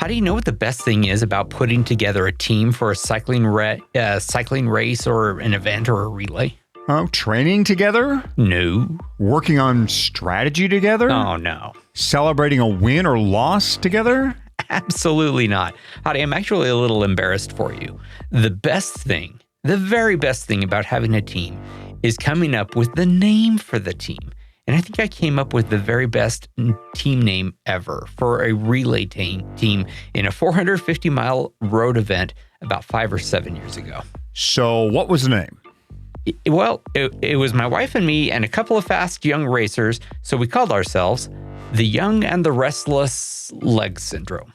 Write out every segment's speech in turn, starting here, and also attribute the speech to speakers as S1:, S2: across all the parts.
S1: How do you know what the best thing is about putting together a team for a cycling race or an event or a relay?
S2: Oh, training together?
S1: No.
S2: Working on strategy together?
S1: Oh, no.
S2: Celebrating a win or loss together?
S1: Absolutely not. Hottie, I'm actually a little embarrassed for you. The very best thing about having a team is coming up with the name for the team. And I think I came up with the very best team name ever for a relay team in a 450-mile road event about 5 or 7 years ago.
S2: So what was the name?
S1: It was my wife and me and a couple of fast young racers, so we called ourselves the Young and the Restless Leg Syndrome.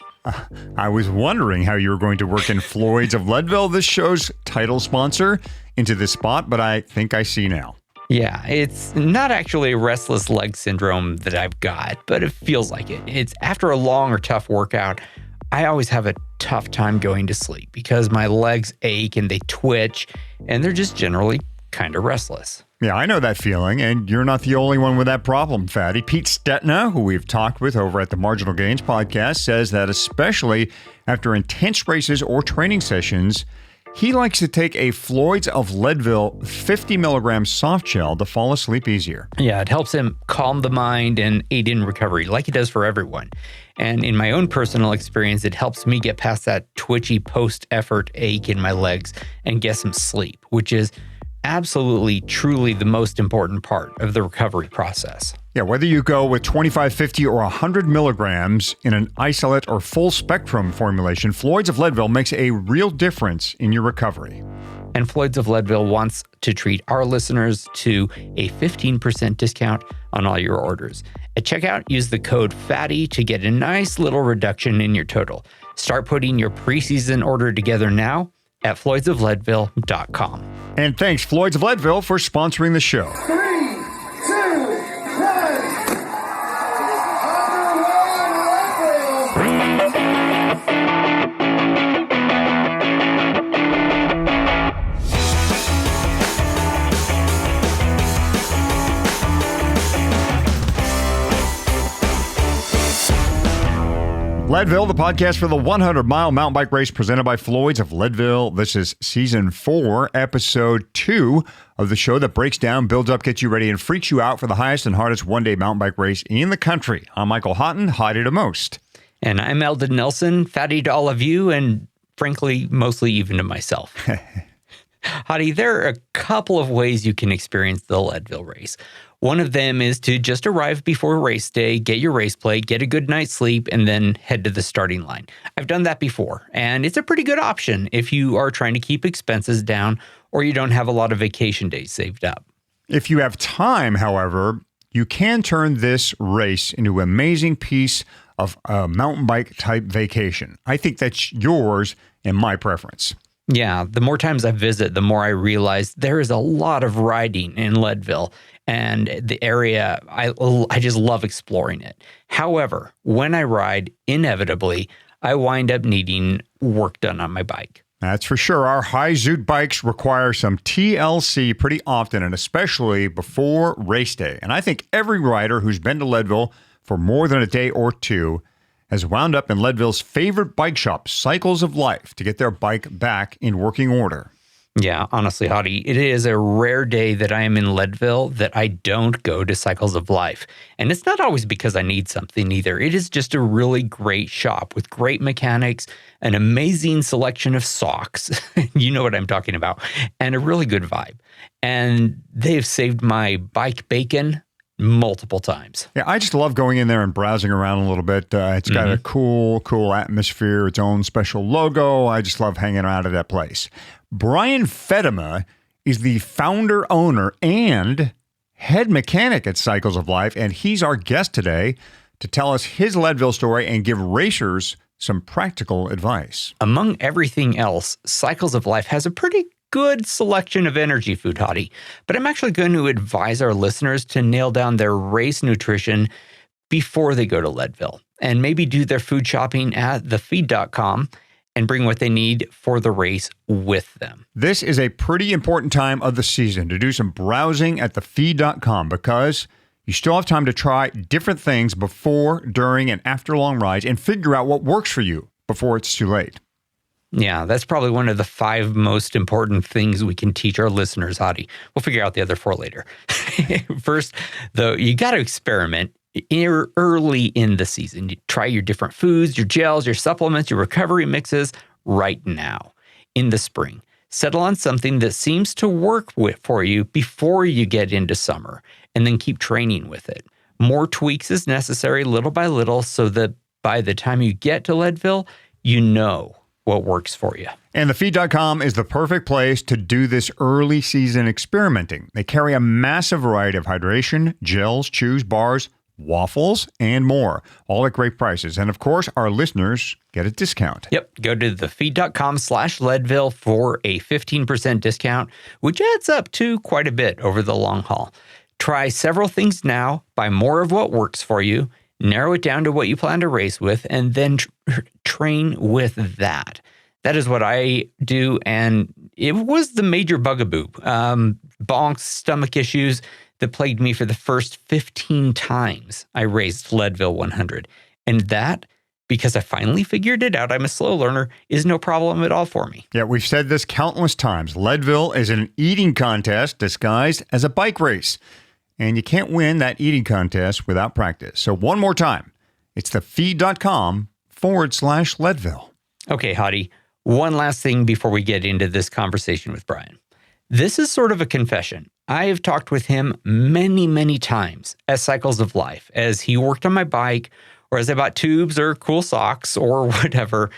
S2: I was wondering how you were going to work in Floyd's of Leadville, this show's title sponsor, into this spot, but I think I see now.
S1: Yeah, it's not actually a restless leg syndrome that I've got, but it feels like it. It's after a long or tough workout, I always have a tough time going to sleep because my legs ache and they twitch, and they're just generally kind of restless.
S2: Yeah, I know that feeling, and you're not the only one with that problem, Fatty. Pete Stetna, who we've talked with over at the Marginal Gains podcast, says that especially after intense races or training sessions, he likes to take a Floyd's of Leadville 50 milligram soft gel to fall asleep easier.
S1: Yeah, it helps him calm the mind and aid in recovery like it does for everyone. And in my own personal experience, it helps me get past that twitchy post-effort ache in my legs and get some sleep, which is absolutely, truly the most important part of the recovery process.
S2: Yeah, whether you go with 25, 50, or 100 milligrams in an isolate or full spectrum formulation, Floyd's of Leadville makes a real difference in your recovery.
S1: And Floyd's of Leadville wants to treat our listeners to a 15% discount on all your orders. At checkout, use the code FATTY to get a nice little reduction in your total. Start putting your preseason order together now at floydsofleadville.com.
S2: And thanks, Floyd's of Leadville, for sponsoring the show.
S3: 3, 2, 1.
S2: Leadville, the podcast for the 100-mile mountain bike race presented by Floyd's of Leadville. This is Season 4, Episode 2 of the show that breaks down, builds up, gets you ready, and freaks you out for the highest and hardest one-day mountain bike race in the country. I'm Michael Houghton, Hottie to most.
S1: And I'm Eldon Nelson, Fatty to all of you, and frankly, mostly even to myself. Hottie, there are a couple of ways you can experience the Leadville race. One of them is to just arrive before race day, get your race plate, get a good night's sleep, and then head to the starting line. I've done that before, and it's a pretty good option if you are trying to keep expenses down or you don't have a lot of vacation days saved up.
S2: If you have time, however, you can turn this race into an amazing piece of a mountain bike type vacation. I think that's yours and my preference.
S1: Yeah, the more times I visit, the more I realize there is a lot of riding in Leadville, and the area, I just love exploring it. However, when I ride, inevitably, I wind up needing work done on my bike.
S2: That's for sure. Our high zoot bikes require some TLC pretty often, and especially before race day. And I think every rider who's been to Leadville for more than a day or two has wound up in Leadville's favorite bike shop, Cycles of Life, to get their bike back in working order.
S1: Yeah, honestly, Hottie, it is a rare day that I am in Leadville that I don't go to Cycles of Life. And it's not always because I need something either. It is just a really great shop with great mechanics, an amazing selection of socks, you know what I'm talking about, and a really good vibe. And they've saved my bike bacon multiple times.
S2: Yeah, I just love going in there and browsing around a little bit. It's got a cool atmosphere, its own special logo. I just love hanging around at that place. Brian Feddema is the founder, owner, and head mechanic at Cycles of Life, and he's our guest today to tell us his Leadville story and give racers some practical advice.
S1: Among everything else, Cycles of Life has a pretty good selection of energy food, Hottie, but I'm actually going to advise our listeners to nail down their race nutrition before they go to Leadville and maybe do their food shopping at thefeed.com and bring what they need for the race with them.
S2: This is a pretty important time of the season to do some browsing at thefeed.com because you still have time to try different things before, during, and after long rides and figure out what works for you. before it's too late.
S1: Yeah, that's probably one of the 5 most important things we can teach our listeners, Hottie. We'll figure out the other 4 later. First, though, you got to experiment early in the season. You try your different foods, your gels, your supplements, your recovery mixes right now in the spring. Settle on something that seems to work for you before you get into summer, and then keep training with it. More tweaks is necessary little by little so that by the time you get to Leadville, you know what works for you.
S2: And thefeed.com is the perfect place to do this early season experimenting. They carry a massive variety of hydration, gels, chews, bars, waffles, and more, all at great prices. And of course, our listeners get a discount.
S1: Yep. Go to thefeed.com/Leadville for a 15% discount, which adds up to quite a bit over the long haul. Try several things now, buy more of what works for you, narrow it down to what you plan to race with, and then train with that. That is what I do, and it was the major bugaboo. Bonks, stomach issues that plagued me for the first 15 times I raced Leadville 100. And that, because I finally figured it out, I'm a slow learner, is no problem at all for me.
S2: Yeah, we've said this countless times. Leadville is an eating contest disguised as a bike race. And you can't win that eating contest without practice. So one more time, it's thefeed.com/Leadville.
S1: Okay, Hottie, one last thing before we get into this conversation with Brian. This is sort of a confession. I have talked with him many, many times as Cycles of Life, as he worked on my bike, or as I bought tubes or cool socks or whatever.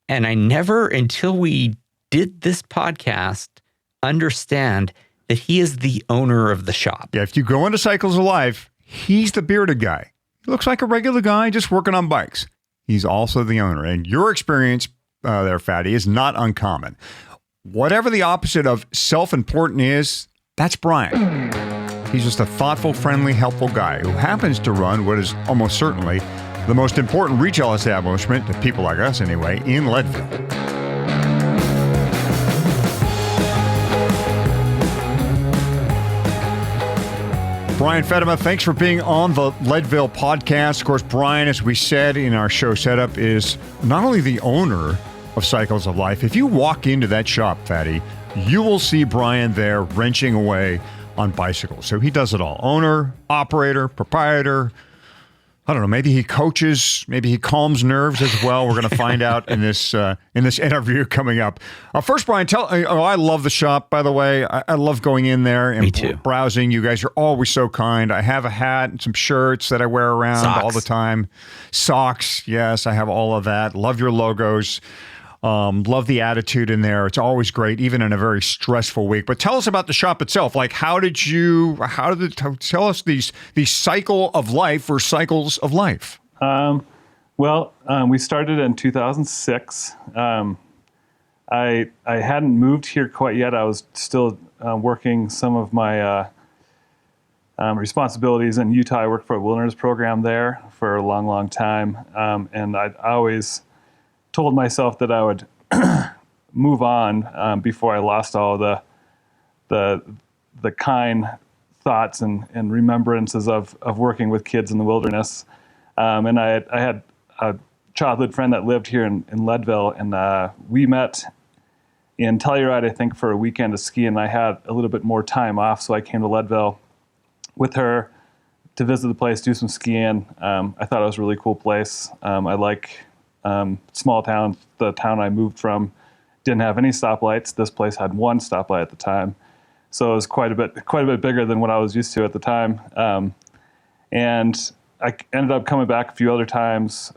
S1: And I never, until we did this podcast, understand that he is the owner of the shop.
S2: Yeah, if you go into Cycles of Life, he's the bearded guy. He looks like a regular guy just working on bikes. He's also the owner. And your experience there, Fatty, is not uncommon. Whatever the opposite of self-important is, that's Brian. He's just a thoughtful, friendly, helpful guy who happens to run what is almost certainly the most important retail establishment, to people like us anyway, in Leadville. Brian Feddema, thanks for being on the Leadville podcast. Of course, Brian, as we said in our show setup, is not only the owner of Cycles of Life. If you walk into that shop, Fatty, you will see Brian there wrenching away on bicycles. So he does it all. Owner, operator, proprietor. I don't know, maybe he coaches, maybe he calms nerves as well. We're going to find out in this interview coming up. First, Brian, I love the shop, by the way. I love going in there and browsing. You guys are always so kind. I have a hat and some shirts that I wear around all the time. Socks, yes, I have all of that. Love your logos. Love the attitude in there. It's always great, even in a very stressful week. But tell us about the shop itself. Like, tell us these cycle of life or cycles of life?
S3: We started in 2006. I hadn't moved here quite yet. I was still working some of my responsibilities in Utah. I worked for a wilderness program there for a long, long time. And I always told myself that I would move on before I lost all the kind thoughts and remembrances of working with kids in the wilderness. And I had a childhood friend that lived here in Leadville, and we met in Telluride, I think, for a weekend of ski, and I had a little bit more time off, so I came to Leadville with her to visit the place, do some skiing. I thought it was a really cool place. I like small towns. The town I moved from didn't have any stoplights. This place had one stoplight at the time, so it was quite a bit bigger than what I was used to at the time. And I ended up coming back a few other times.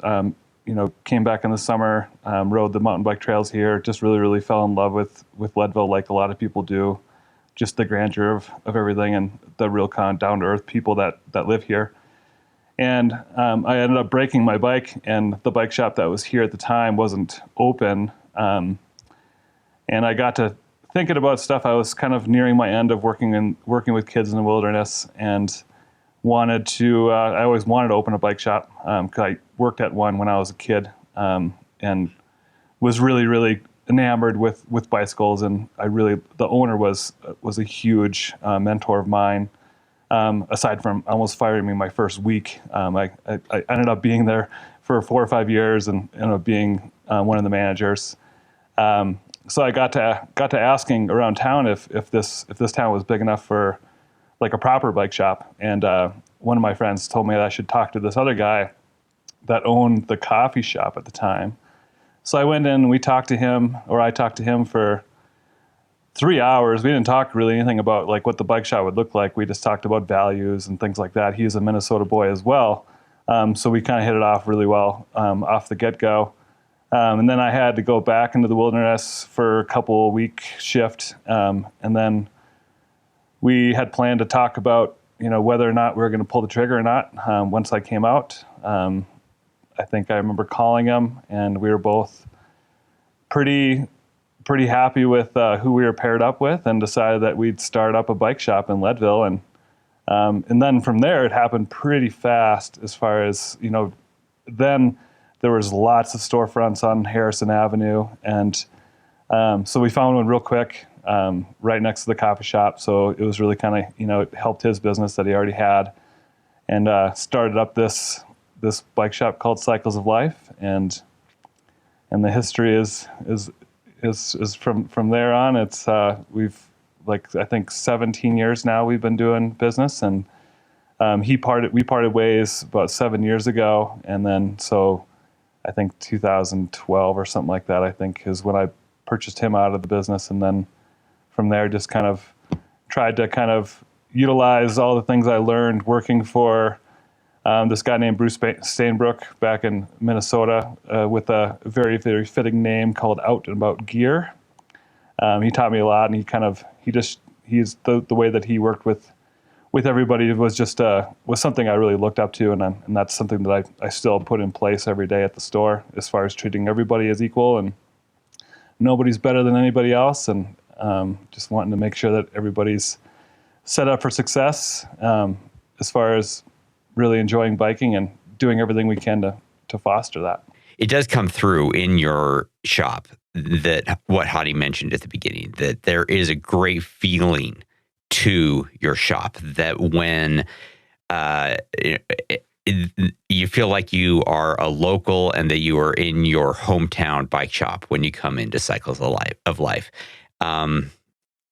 S3: Came back in the summer, rode the mountain bike trails here. Just really, really fell in love with Leadville, like a lot of people do. Just the grandeur of everything and the real kind of down to earth people that live here. And I ended up breaking my bike, and the bike shop that was here at the time wasn't open. And I got to thinking about stuff. I was kind of nearing my end of working with kids in the wilderness, and I always wanted to open a bike shop because I worked at one when I was a kid, and was really, really enamored with bicycles. And the owner was a huge mentor of mine. aside from almost firing me my first week. I ended up being there for 4 or 5 years and ended up being one of the managers. So I got to asking around town if this town was big enough for like a proper bike shop. And one of my friends told me that I should talk to this other guy that owned the coffee shop at the time. So I went in and I talked to him for 3 hours. We didn't talk really anything about like what the bike shop would look like. We just talked about values and things like that. He's a Minnesota boy as well. So we kind of hit it off really well off the get-go. And then I had to go back into the wilderness for a couple week shift. And then we had planned to talk about, whether or not we were going to pull the trigger or not once I came out. I think I remember calling him, and we were both pretty happy with who we were paired up with, and decided that we'd start up a bike shop in Leadville. And then from there, it happened pretty fast as far as, then there was lots of storefronts on Harrison Avenue. And so we found one real quick right next to the coffee shop. So it was really kind of, it helped his business that he already had, and started up this bike shop called Cycles of Life. And the history is from there on. It's we've I think 17 years now we've been doing business, and we parted ways about 7 years ago, and then so I think 2012 or something like that, I think, is when I purchased him out of the business, and then from there just kind of tried to kind of utilize all the things I learned working for this guy named Bruce Stainbrook back in Minnesota with a very, very fitting name called Out and About Gear. He taught me a lot, and he's the way that he worked with everybody was just was something I really looked up to, and that's something that I still put in place every day at the store as far as treating everybody as equal, and nobody's better than anybody else, and just wanting to make sure that everybody's set up for success as far as really enjoying biking and doing everything we can to foster that.
S1: It does come through in your shop that what Hottie mentioned at the beginning, that there is a great feeling to your shop, that when you feel like you are a local and that you are in your hometown bike shop when you come into Cycles of Life.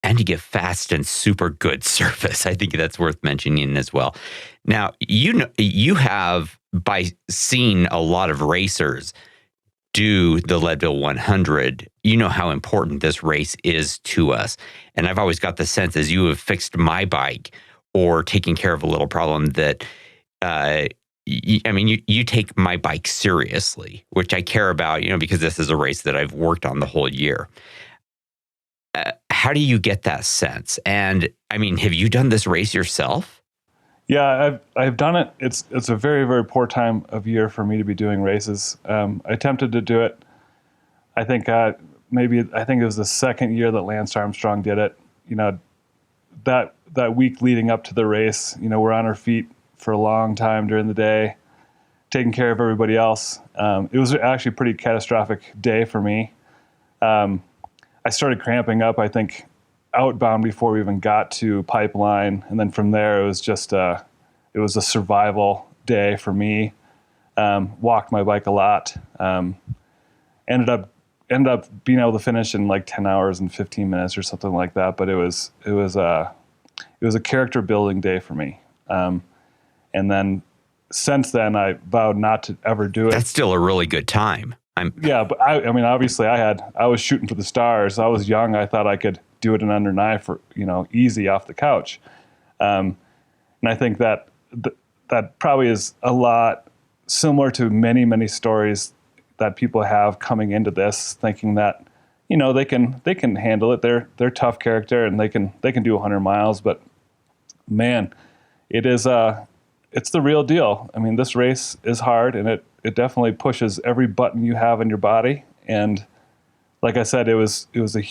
S1: And you get fast and super good service. I think that's worth mentioning as well. Now, you have, by seeing a lot of racers do the Leadville 100, you know how important this race is to us. And I've always got the sense, as you have fixed my bike or taken care of a little problem, that you take my bike seriously, which I care about, because this is a race that I've worked on the whole year. How do you get that sense? And have you done this race yourself?
S3: Yeah, I've done it. It's a very, very poor time of year for me to be doing races. I attempted to do it. I think it was the second year that Lance Armstrong did it. That week leading up to the race, we're on our feet for a long time during the day, taking care of everybody else. It was actually a pretty catastrophic day for me. I started cramping up, I think, outbound before we even got to Pipeline. And then from there, it was just it was a survival day for me. Walked my bike a lot. Ended up being able to finish in like 10 hours and 15 minutes or something like that. But it was a character building day for me. And then since then, I vowed not to ever do it.
S1: That's still a really good time.
S3: Yeah, but obviously I was shooting for the stars. I was young. I thought I could do it in under 9 for, easy off the couch. And I think that probably is a lot similar to many, many stories that people have coming into this, thinking that, they can handle it. They're tough character and they can do 100 miles, but man, it's the real deal. This race is hard, and it definitely pushes every button you have in your body. And like I said, it was a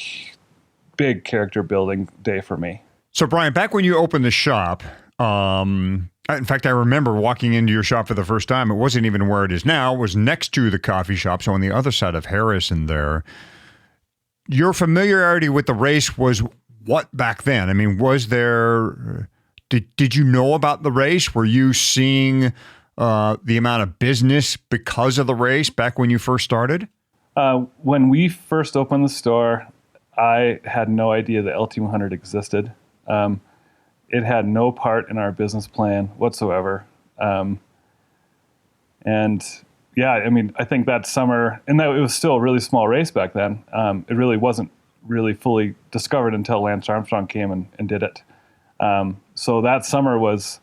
S3: big character building day for me.
S2: So Brian, back when you opened the shop, in fact, I remember walking into your shop for the first time. It wasn't even where it is now. It was next to the coffee shop, so on the other side of Harrison there. Your familiarity with the race was what back then? Was there Did you know about the race? Were you seeing the amount of business because of the race back when you first started?
S3: When we first opened the store, I had no idea the LT100 existed. It had no part in our business plan whatsoever. And yeah, I mean, I think that summer, and that it was still a really small race back then. It really wasn't really fully discovered until Lance Armstrong came and did it. So that summer was,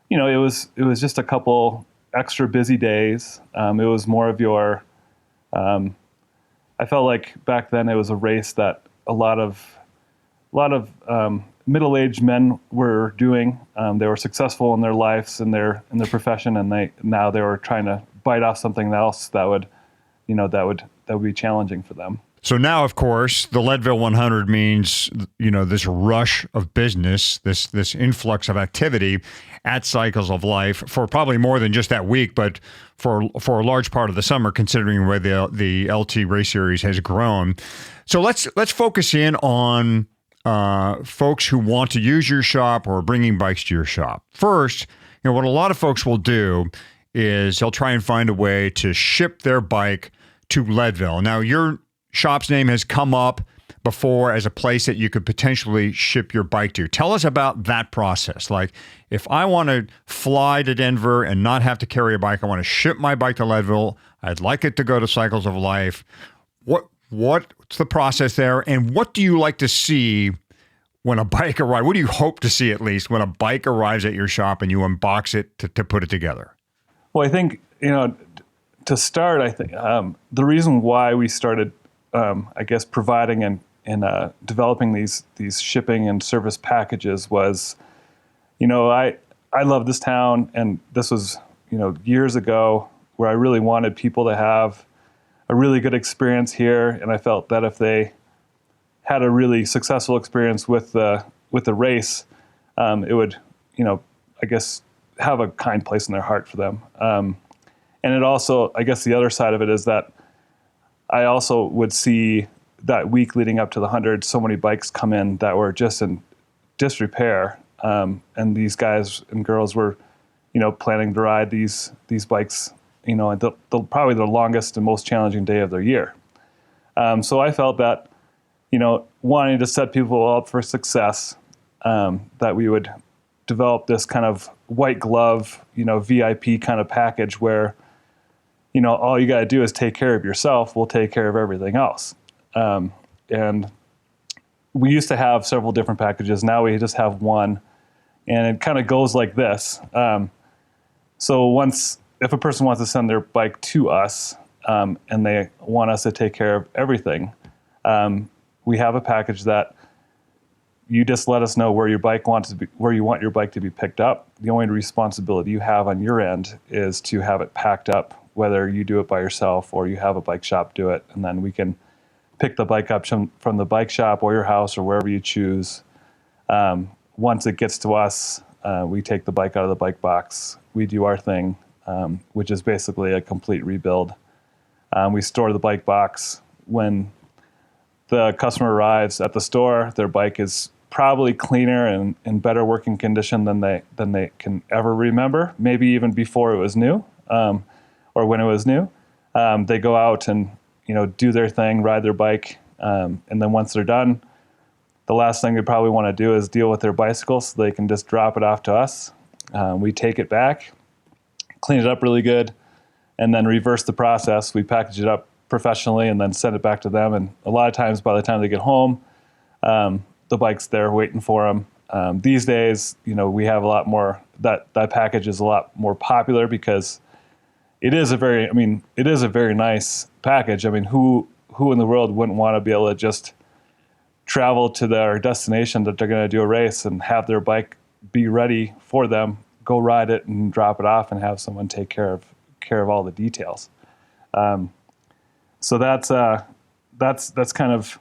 S3: it was just a couple extra busy days. It was more of your, I felt like back then it was a race that a lot of middle-aged men were doing. They were successful in their lives and in their profession, and they were trying to bite off something else that would be challenging for them.
S2: So now, of course, the Leadville 100 means, this rush of business, this influx of activity at Cycles of Life for probably more than just that week, but for a large part of the summer, considering where the LT race series has grown. So let's focus in on folks who want to use your shop or bringing bikes to your shop. First, what a lot of folks will do is they'll try and find a way to ship their bike to Leadville. Now, your shop's name has come up before as a place that you could potentially ship your bike to. Tell us about that process. Like, if I want to fly to Denver and not have to carry a bike, I want to ship my bike to Leadville, I'd like it to go to Cycles of Life. What's the process there, and what do you like to see when a bike arrives? What do you hope to see, at least, when a bike arrives at your shop and you unbox it to put it together?
S3: Well, I think, to start, I think the reason why we started providing and developing these shipping and service packages was, I love this town, and this was, years ago, where I really wanted people to have a really good experience here. And I felt that if they had a really successful experience with the race, it would, have a kind place in their heart for them. And it also, I guess the other side of it is that I also would see that week leading up to the 100, so many bikes come in that were just in disrepair. And these guys and girls were, planning to ride these bikes, probably the longest and most challenging day of their year. So I felt that, wanting to set people up for success, that we would develop this kind of white glove, VIP kind of package where, all you got to do is take care of yourself. We'll take care of everything else. And we used to have several different packages. Now we just have one, and it kind of goes like this. So if a person wants to send their bike to us, and they want us to take care of everything, we have a package that you just let us know where you want your bike to be picked up. The only responsibility you have on your end is to have it packed up, whether you do it by yourself or you have a bike shop do it, and then we can pick the bike up from the bike shop or your house or wherever you choose. Once it gets to us, we take the bike out of the bike box. We do our thing, which is basically a complete rebuild. We store the bike box. When the customer arrives at the store, their bike is probably cleaner and in better working condition than they can ever remember, maybe even before it was new, or when it was new. They go out and do their thing, ride their bike, and then once they're done, the last thing they probably want to do is deal with their bicycle, so they can just drop it off to us. We take it back, clean it up really good, and then reverse the process. We package it up professionally and then send it back to them. And a lot of times, by the time they get home, the bike's there waiting for them. These days, we have a lot more. That package is a lot more popular because it is a very nice package. I mean, who in the world wouldn't want to be able to just travel to their destination that they're going to do a race and have their bike be ready for them, go ride it and drop it off, and have someone take care of all the details. So that's kind of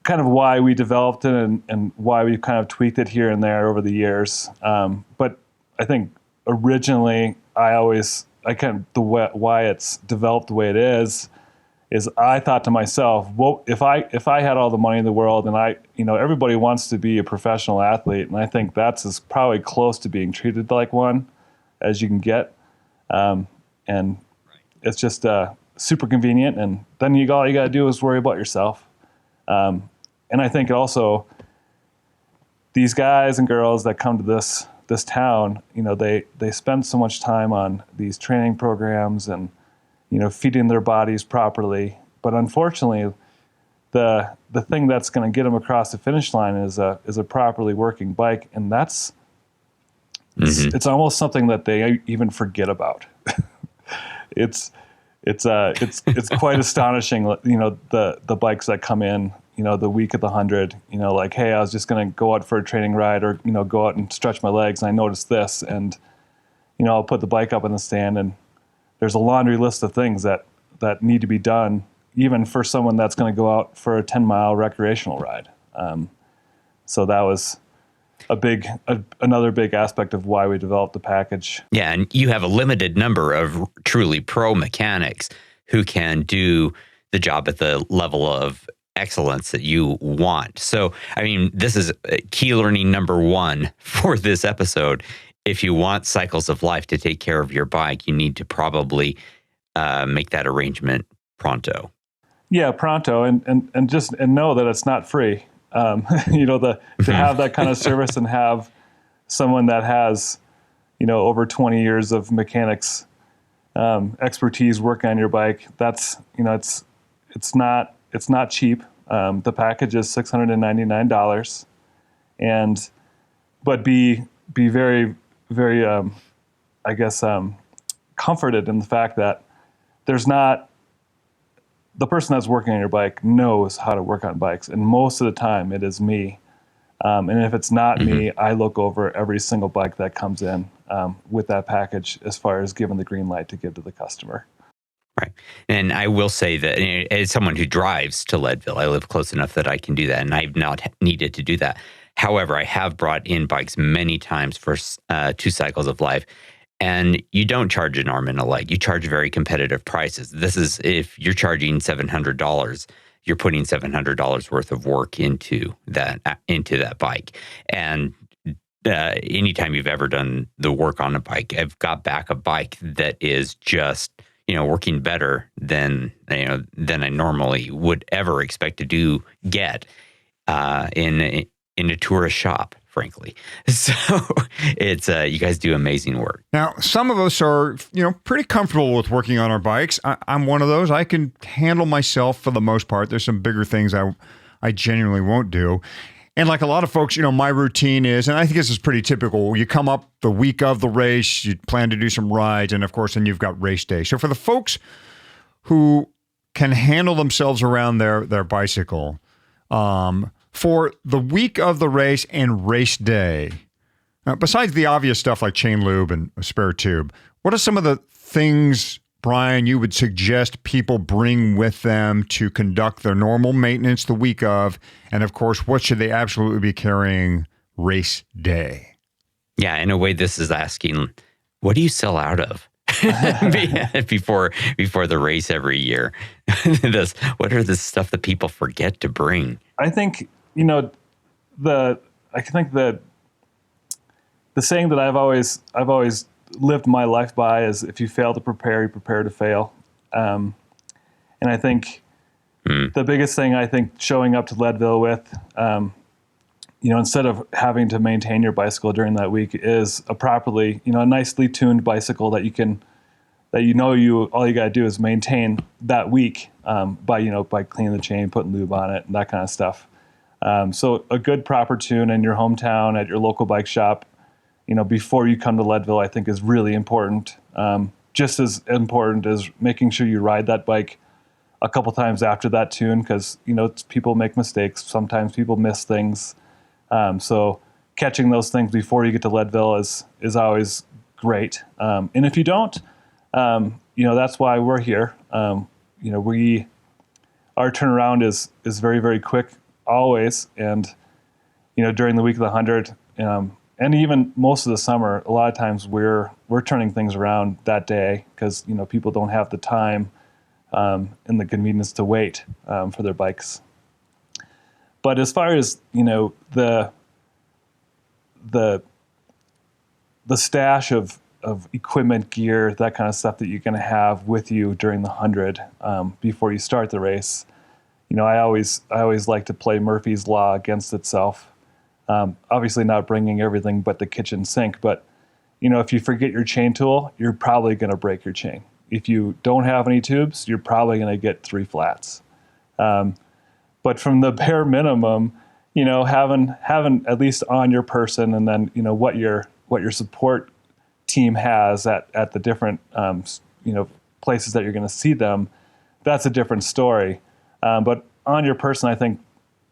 S3: why we developed it and why we've kind of tweaked it here and there over the years. But I think originally why it's developed the way it is is I thought to myself, well, if I had all the money in the world, and everybody wants to be a professional athlete, and I think that's as probably close to being treated like one as you can get. And it's just super convenient, and then all you got to do is worry about yourself. And I think also these guys and girls that come to this town, they spend so much time on these training programs and feeding their bodies properly. But unfortunately, the thing that's going to get them across the finish line is a properly working bike, and that's it's almost something that they even forget about. It's quite astonishing, the bikes that come in, the week of the 100, like, hey, I was just going to go out for a training ride or, go out and stretch my legs, and I noticed this, and, I'll put the bike up in the stand, and there's a laundry list of things that need to be done, even for someone that's going to go out for a 10-mile recreational ride. So that was another big aspect of why we developed the package.
S1: Yeah, and you have a limited number of truly pro mechanics who can do the job at the level of excellence that you want. So, I mean, this is key learning number one for this episode. If you want Cycles of Life to take care of your bike, you need to probably make that arrangement pronto.
S3: Yeah, pronto, and know that it's not free. To have that kind of service and have someone that has, over 20 years of mechanics expertise working on your bike, that's, it's not cheap. The package is $699, but be very, very, comforted in the fact that the person that's working on your bike knows how to work on bikes, and most of the time it is me. And if it's not me, I look over every single bike that comes in with that package as far as giving the green light to give to the customer.
S1: Right. And I will say that as someone who drives to Leadville, I live close enough that I can do that, and I've not needed to do that. However, I have brought in bikes many times for 2 Cycles of Life, and you don't charge an arm and a leg. You charge very competitive prices. This is, if you're charging $700, you're putting $700 worth of work into that bike. And anytime you've ever done the work on a bike, I've got back a bike that is just working better than I normally would ever expect to get in a tourist shop, frankly. So it's you guys do amazing work.
S2: Now, some of us are pretty comfortable with working on our bikes. I'm one of those. I can handle myself for the most part. There's some bigger things I genuinely won't do. And like a lot of folks, my routine is, and I think this is pretty typical, you come up the week of the race, you plan to do some rides, and of course, then you've got race day. So for the folks who can handle themselves around their bicycle, for the week of the race and race day, besides the obvious stuff like chain lube and a spare tube, what are some of the things, Brian, you would suggest people bring with them to conduct their normal maintenance the week of? And of course, what should they absolutely be carrying race day?
S1: Yeah, in a way, this is asking, what do you sell out of before the race every year? What are the stuff that people forget to bring?
S3: I think, the saying that I've always lived my life by is, if you fail to prepare, you prepare to fail. And I think the biggest thing, showing up to Leadville with, instead of having to maintain your bicycle during that week, is a properly, a nicely tuned bicycle that all you got to do is maintain that week by cleaning the chain, putting lube on it, and that kind of stuff. So a good proper tune in your hometown at your local bike shop, before you come to Leadville, I think is really important. Just as important as making sure you ride that bike a couple times after that tune, because, people make mistakes. Sometimes people miss things. So catching those things before you get to Leadville is always great. And if you don't, that's why we're here. Our turnaround is very, very quick always. And, during the week of the 100, and even most of the summer, a lot of times we're turning things around that day because, people don't have the time and the convenience to wait for their bikes. But as far as, the stash of equipment, gear, that kind of stuff that you're going to have with you during the 100 before you start the race, I always like to play Murphy's Law against itself. Obviously not bringing everything but the kitchen sink, but if you forget your chain tool, you're probably going to break your chain. If you don't have any tubes, you're probably going to get 3 flats. But from the bare minimum, having at least on your person, and then what your support team has at the different places that you're going to see them, that's a different story. But on your person, I think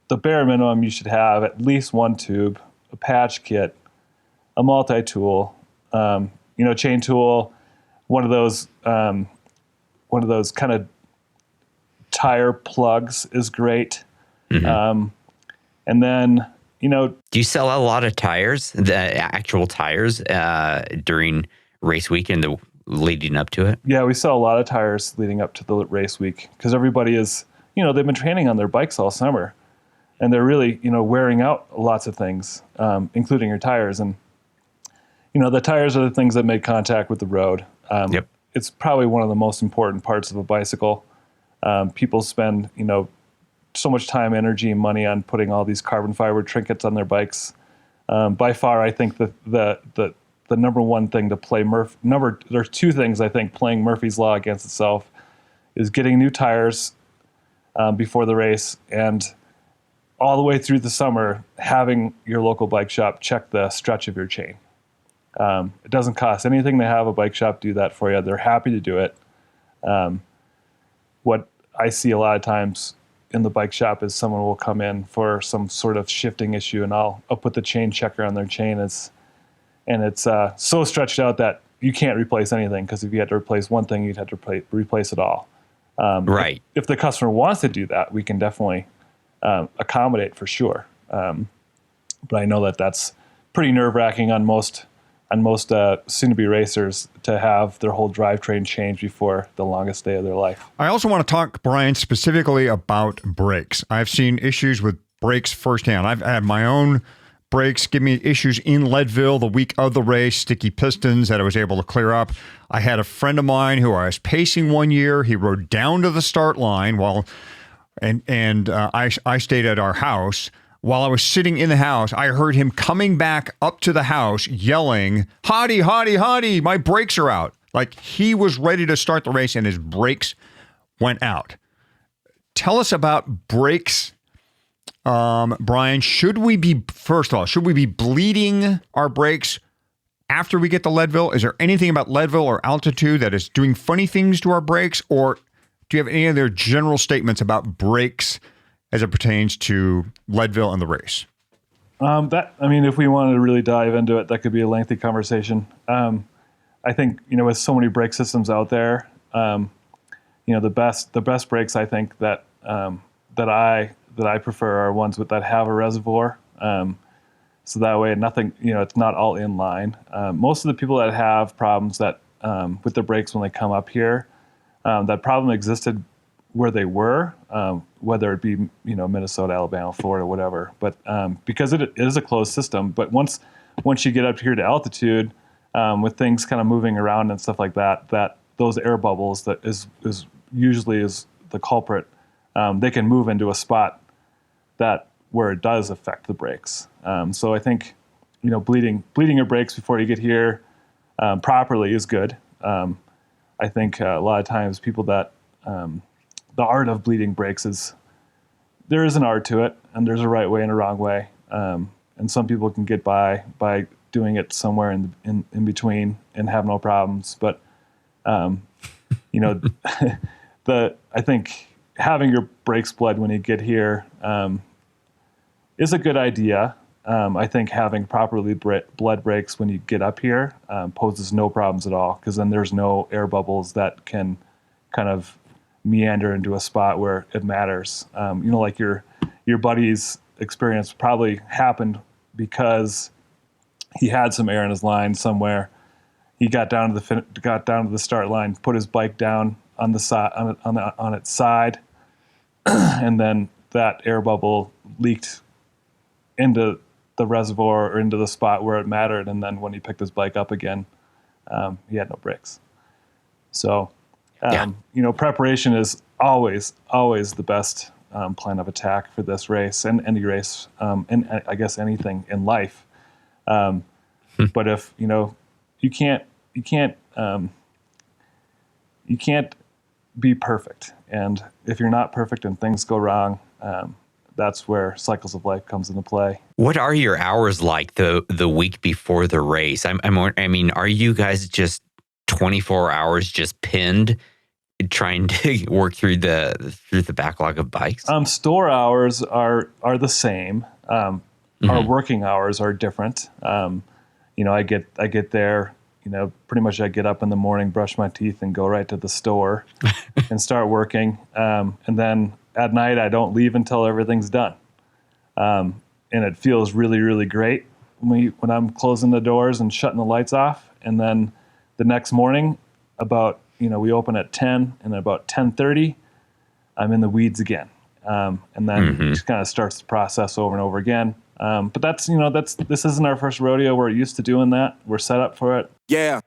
S3: the bare minimum you should have at least 1 tube, a patch kit, a multi-tool, chain tool, one of those kind of tire plugs is great. Mm-hmm. And then,
S1: do you sell a lot of tires, the actual tires, during race week and the leading up to it?
S3: Yeah, we sell a lot of tires leading up to the race week because everybody is, they've been training on their bikes all summer, and they're really, wearing out lots of things, including your tires. And, the tires are the things that make contact with the road.
S1: Yep.
S3: It's probably one of the most important parts of a bicycle. People spend, so much time, energy, and money on putting all these carbon fiber trinkets on their bikes. By far, I think the number one thing to play there's 2 things I think playing Murphy's Law against itself is getting new tires before the race, and all the way through the summer, having your local bike shop check the stretch of your chain. It doesn't cost anything to have a bike shop do that for you. They're happy to do it. What I see a lot of times in the bike shop is someone will come in for some sort of shifting issue, and I'll put the chain checker on their chain. It's so stretched out that you can't replace anything, because if you had to replace one thing, you'd have to replace it all.
S1: Right.
S3: If the customer wants to do that, we can definitely accommodate for sure. But I know that that's pretty nerve-wracking on most soon-to-be racers to have their whole drivetrain change before the longest day of their life.
S2: I also want to talk, Brian, specifically about brakes. I've seen issues with brakes firsthand. I've had my own brakes give me issues in Leadville the week of the race, sticky pistons that I was able to clear up. I had a friend of mine who I was pacing one year. He rode down to the start line I stayed at our house. While I was sitting in the house, I heard him coming back up to the house yelling, "Hottie, Hottie, Hottie, my brakes are out." Like he was ready to start the race and his brakes went out. Tell us about brakes, Brian. Should we be bleeding our brakes after we get to Leadville? Is there anything about Leadville or altitude that is doing funny things to our brakes? Or do you have any other general statements about brakes as it pertains to Leadville and the race?
S3: If we wanted to really dive into it, that could be a lengthy conversation. I think, with so many brake systems out there, the best brakes I think that I prefer are ones that have a reservoir. So that way nothing, it's not all in line. Most of the people that have problems that with their brakes when they come up here, that problem existed where they were, whether it be, Minnesota, Alabama, Florida, whatever. But because it is a closed system, but once you get up here to altitude, with things kind of moving around and stuff like that those air bubbles that is usually the culprit, they can move into a spot where it does affect the brakes. So I think, bleeding your brakes before you get here properly is good. I think a lot of times people that the art of bleeding brakes there is an art to it, and there's a right way and a wrong way. And some people can get by doing it somewhere in between and have no problems. But, I think having your brakes bled when you get here is a good idea. I think having properly bled brakes when you get up here poses no problems at all, because then there's no air bubbles that can kind of meander into a spot where it matters. Like your buddy's experience probably happened because he had some air in his line somewhere. He got down to the start line, put his bike down on the side on its side, and then that air bubble leaked into the reservoir or into the spot where it mattered. And then when he picked his bike up again, he had no brakes. So, preparation is always the best plan of attack for this race and any race, and I guess anything in life. But if you can't be perfect, and if you're not perfect and things go wrong, that's where cycles of life comes into play.
S1: What are your hours like the week before the race? I mean, are you guys just 24 hours just pinned trying to work through the backlog of bikes?
S3: Store hours are the same. Our working hours are different. I get there, pretty much I get up in the morning, brush my teeth, and go right to the store and start working. And then at night, I don't leave until everything's done. And it feels really, really great when I'm closing the doors and shutting the lights off. And then the next morning, we open at 10, and at about 10:30, I'm in the weeds again. And then it just kind of starts the process over and over again. But this isn't our first rodeo. We're used to doing that. We're set up for it.
S4: Yeah.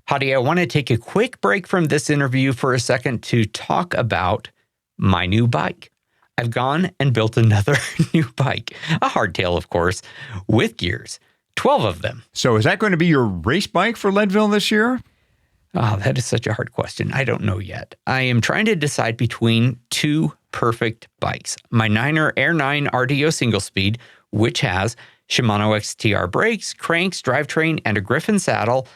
S1: Hottie, I want to take a quick break from this interview for a second to talk about my new bike. I've gone and built another new bike, a hardtail, of course, with gears, 12 of them.
S2: So is that going to be your race bike for Leadville this year?
S1: Oh, that is such a hard question. I don't know yet. I am trying to decide between two perfect bikes. My Niner Air 9 RDO single speed, which has Shimano XTR brakes, cranks, drivetrain, and a Griffin saddle,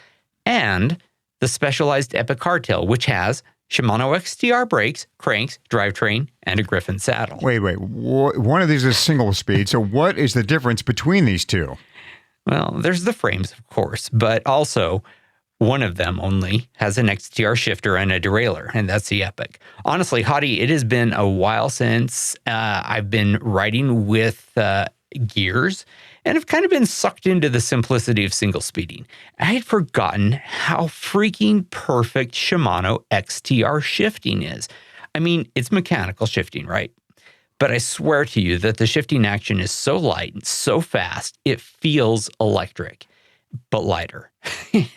S1: and the Specialized Epic hardtail, which has Shimano XTR brakes, cranks, drivetrain, and a Griffin saddle.
S2: Wait. One of these is single speed. So what is the difference between these two?
S1: Well, there's the frames, of course, but also one of them only has an XTR shifter and a derailleur, and that's the Epic. Honestly, Hottie, it has been a while since I've been riding with gears, and I've kind of been sucked into the simplicity of single speeding. I had forgotten how freaking perfect Shimano XTR shifting is. I mean, it's mechanical shifting, right? But I swear to you that the shifting action is so light and so fast, it feels electric, but lighter.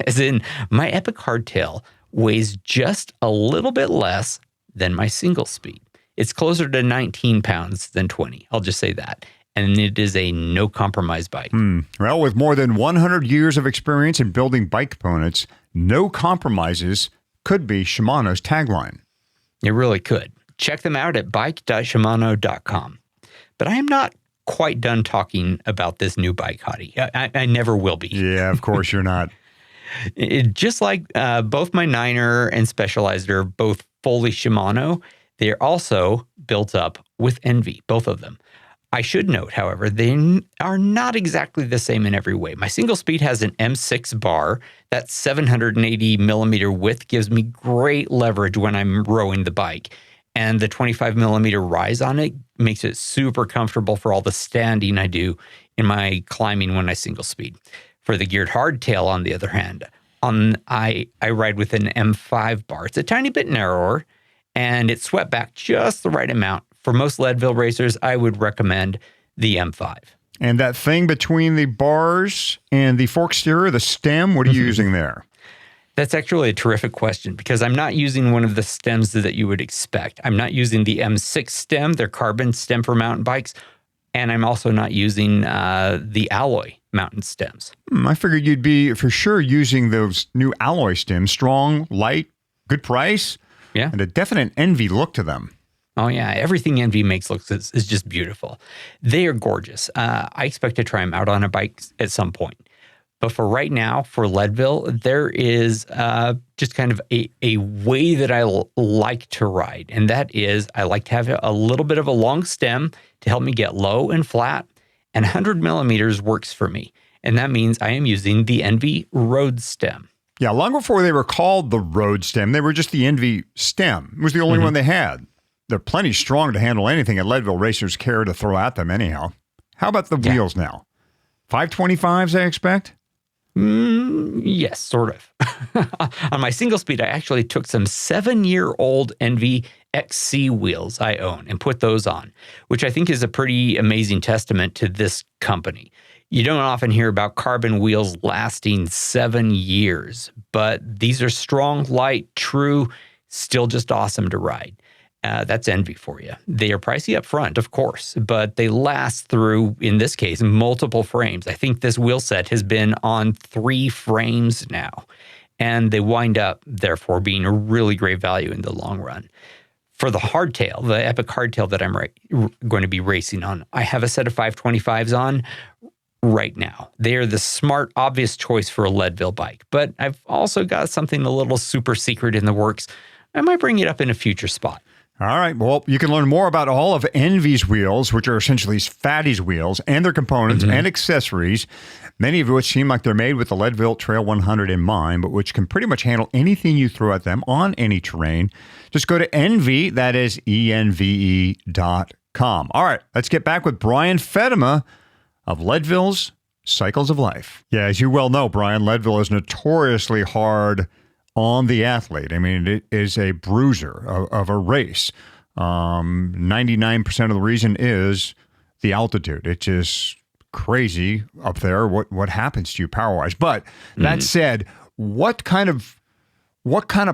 S1: As in, my Epic hardtail weighs just a little bit less than my single speed. It's closer to 19 pounds than 20. I'll just say that. And it is a no-compromise bike.
S2: Well, with more than 100 years of experience in building bike components, no compromises could be Shimano's tagline.
S1: It really could. Check them out at bike.shimano.com. But I am not quite done talking about this new bike, Hottie. I never will be.
S2: Yeah, of course you're not.
S1: Just like both my Niner and Specialized are both fully Shimano, they're also built up with envy, both of them. I should note, however, they are not exactly the same in every way. My single speed has an M6 bar. That 780 millimeter width gives me great leverage when I'm rowing the bike. And the 25 millimeter rise on it makes it super comfortable for all the standing I do in my climbing when I single speed. For the geared hardtail, on the other hand, I ride with an M5 bar. It's a tiny bit narrower, and it's swept back just the right amount. For most Leadville racers, I would recommend the M5.
S2: And that thing between the bars and the fork steerer, the stem, what are you using there?
S1: That's actually a terrific question because I'm not using one of the stems that you would expect. I'm not using the M6 stem, their carbon stem for mountain bikes, and I'm also not using the alloy mountain stems.
S2: I figured you'd be for sure using those new alloy stems, strong, light, good price, and a definite envy look to them.
S1: Oh, yeah. Everything Envy makes looks is just beautiful. They are gorgeous. I expect to try them out on a bike at some point. But for right now, for Leadville, there is just kind of a way that I like to ride. And that is I like to have a little bit of a long stem to help me get low and flat. And 100 millimeters works for me. And that means I am using the Envy Road stem.
S2: Yeah, long before they were called the Road stem, they were just the Envy stem. It was the only one they had. They're plenty strong to handle anything that Leadville racers care to throw at them anyhow. How about the wheels now? 525s, I expect?
S1: Yes, sort of. On my single speed, I actually took some 7-year-old Envy XC wheels I own and put those on, which I think is a pretty amazing testament to this company. You don't often hear about carbon wheels lasting 7 years, but these are strong, light, true, still just awesome to ride. That's Envy for you. They are pricey up front, of course, but they last through, in this case, multiple frames. I think this wheel set has been on 3 frames now, and they wind up, therefore, being a really great value in the long run. For the hardtail, the Epic hardtail that I'm going to be racing on, I have a set of 525s on right now. They are the smart, obvious choice for a Leadville bike, but I've also got something a little super secret in the works. I might bring it up in a future spot.
S2: All right. Well, you can learn more about all of Envy's wheels, which are essentially Fatty's wheels, and their components and accessories, many of which seem like they're made with the Leadville Trail 100 in mind, but which can pretty much handle anything you throw at them on any terrain. Just go to Envy, that is ENVE.com. All right. Let's get back with Brian Feddema of Leadville's Cycles of Life. Yeah, as you well know, Brian, Leadville is notoriously hard on the athlete. I mean, it is a bruiser of a race. 99% of the reason is the altitude. It's just crazy up there what happens to you power-wise. But that said, what kind of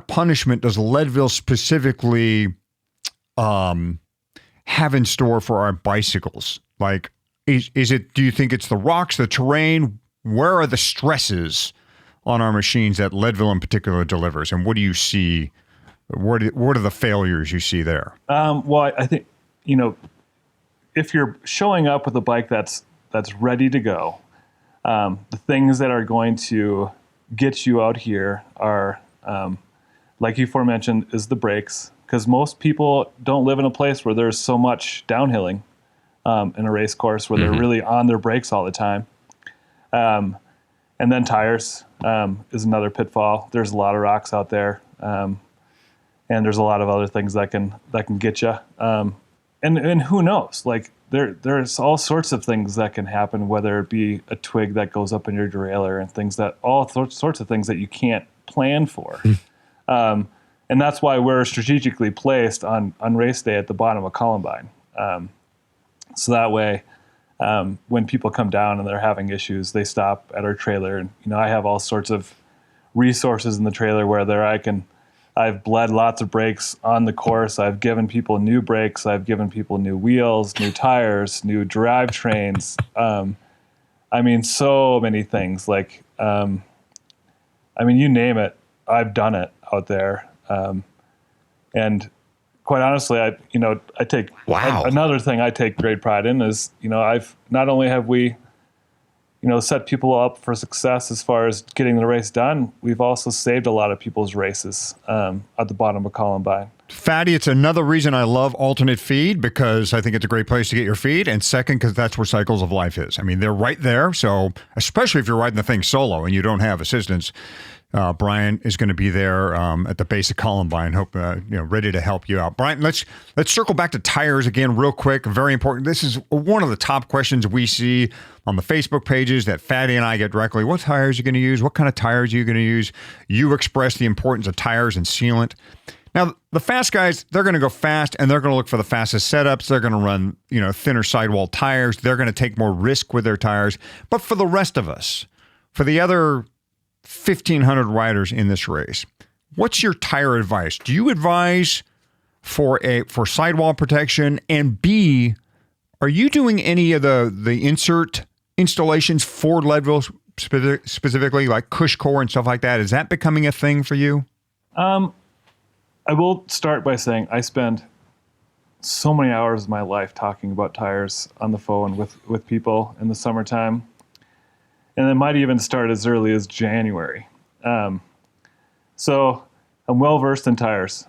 S2: punishment does Leadville specifically have in store for our bicycles? Like, is it, do you think it's the rocks, the terrain? Where are the stresses on our machines that Leadville in particular delivers? And what do you see? What are the failures you see there?
S3: Well, I think, if you're showing up with a bike that's ready to go, the things that are going to get you out here are, like you aforementioned, is the brakes. Because most people don't live in a place where there's so much downhilling in a race course where they're really on their brakes all the time. And then tires is another pitfall. There's a lot of rocks out there, and there's a lot of other things that can get you. And who knows? Like there's all sorts of things that can happen, whether it be a twig that goes up in your derailleur and things that all sorts of things that you can't plan for. And that's why we're strategically placed on race day at the bottom of Columbine. So that way, when people come down and they're having issues, they stop at our trailer. And, I have all sorts of resources in the trailer where I've bled lots of brakes on the course. I've given people new brakes. I've given people new wheels, new tires, new drivetrains. So many things. Like, you name it, I've done it out there. And quite honestly, I take another thing I take great pride in is, I've not only have we, set people up for success as far as getting the race done, we've also saved a lot of people's races at the bottom of Columbine.
S2: Fatty, it's another reason I love alternate feed, because I think it's a great place to get your feed. And second, because that's where Cycles of Life is. I mean, they're right there. So especially if you're riding the thing solo and you don't have assistance, Brian is going to be there at the base of Columbine, ready to help you out. Brian, let's circle back to tires again real quick. Very important. This is one of the top questions we see on the Facebook pages that Fatty and I get directly. What tires are you going to use? What kind of tires are you going to use? You express the importance of tires and sealant. Now, the fast guys, they're going to go fast, and they're going to look for the fastest setups. They're going to run, thinner sidewall tires. They're going to take more risk with their tires. But for the rest of us, for the other 1,500 riders in this race, what's your tire advice? Do you advise for sidewall protection? And B, are you doing any of the insert installations for Leadville specifically, like Cush Core and stuff like that? Is that becoming a thing for you?
S3: I will start by saying I spend so many hours of my life talking about tires on the phone with people in the summertime. And it might even start as early as January. So I'm well-versed in tires.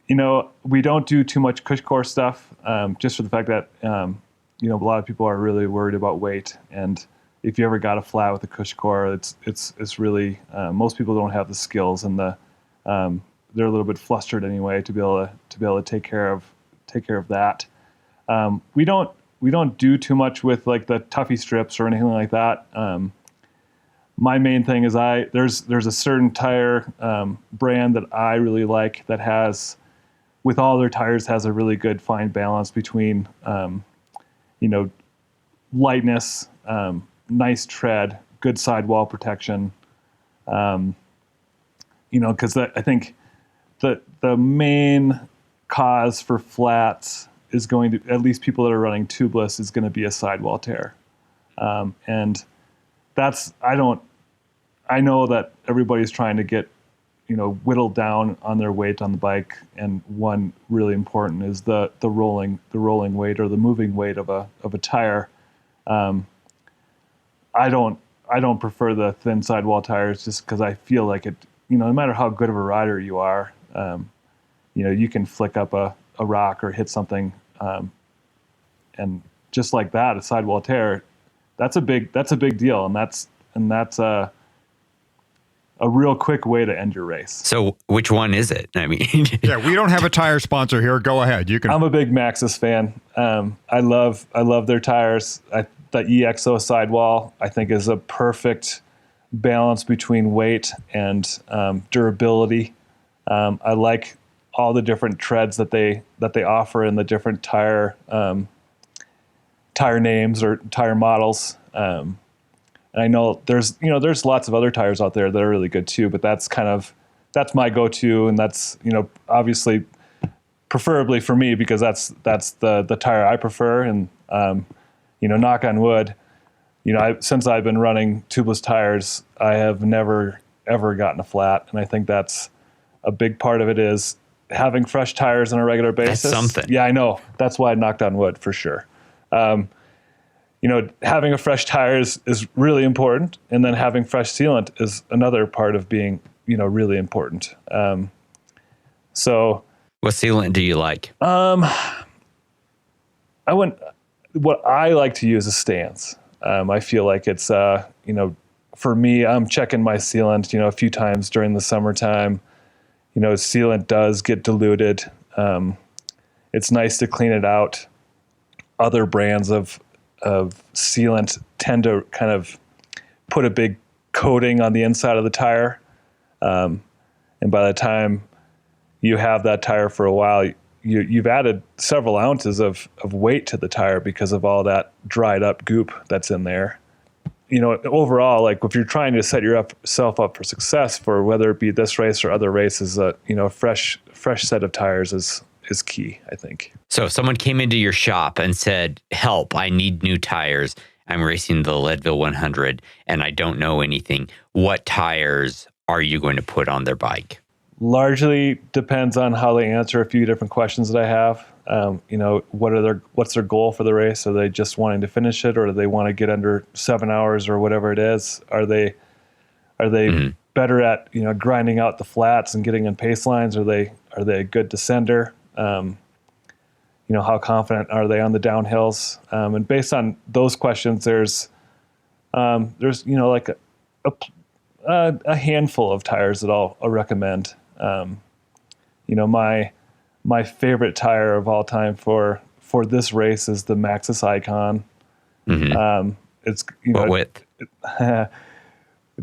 S3: We don't do too much Cush Core stuff, just for the fact that, a lot of people are really worried about weight. And if you ever got a flat with a Cush Core, it's really, most people don't have the skills and they're a little bit flustered anyway to be able to take care of that. We don't do too much with like the Tuffy strips or anything like that. my main thing is there's a certain tire brand that I really like that has, with all their tires, has a really good fine balance between, lightness, nice tread, good sidewall protection. Because I think the main cause for flats is going to, at least people that are running tubeless, is going to be a sidewall tear. And that's, I know that everybody's trying to get, whittled down on their weight on the bike. And one really important is the rolling weight or the moving weight of a tire. I don't prefer the thin sidewall tires just because I feel like it, no matter how good of a rider you are, you can flick up a rock or hit something. And just like that, a sidewall tear, that's a big deal. And that's a real quick way to end your race. So
S1: which one is it? I mean,
S2: yeah, we don't have a tire sponsor here. Go ahead. You can.
S3: I'm a big Maxxis fan. I love their tires. The EXO sidewall, I think, is a perfect balance between weight and durability. I like all the different treads that they offer and the different tire names or tire models. And I know there's lots of other tires out there that are really good too, but that's my go-to, and that's, obviously preferably for me, because that's the tire I prefer. And knock on wood, since I've been running tubeless tires, I have never ever gotten a flat, and I think that's a big part of it, is having fresh tires on a regular basis.
S1: That's something.
S3: Yeah, I know. That's why I knocked on wood for sure. Having a fresh tire is really important, and then having fresh sealant is another part of being, really important. So,
S1: what sealant do you like?
S3: What I like to use is Stance. I feel like it's, for me, I'm checking my sealant, a few times during the summertime. Sealant does get diluted. It's nice to clean it out. Other brands of sealant tend to kind of put a big coating on the inside of the tire. And by the time you have that tire for a while, you've added several ounces of weight to the tire because of all that dried up goop that's in there. Overall, like if you're trying to set yourself up for success for whether it be this race or other races, a fresh set of tires is key, I think.
S1: So if someone came into your shop and said, help, I need new tires, I'm racing the Leadville 100 and I don't know anything, what tires are you going to put on their bike?
S3: Largely depends on how they answer a few different questions that I have. What's their goal for the race? Are they just wanting to finish it, or do they want to get under 7 hours or whatever it is? Are they better at grinding out the flats and getting in pace lines? Are they a good descender? How confident are they on the downhills? And based on those questions, there's like a handful of tires that I'll recommend. My favorite tire of all time for this race is the Maxxis Icon.
S1: Mm-hmm.
S3: It's
S1: what width?
S3: It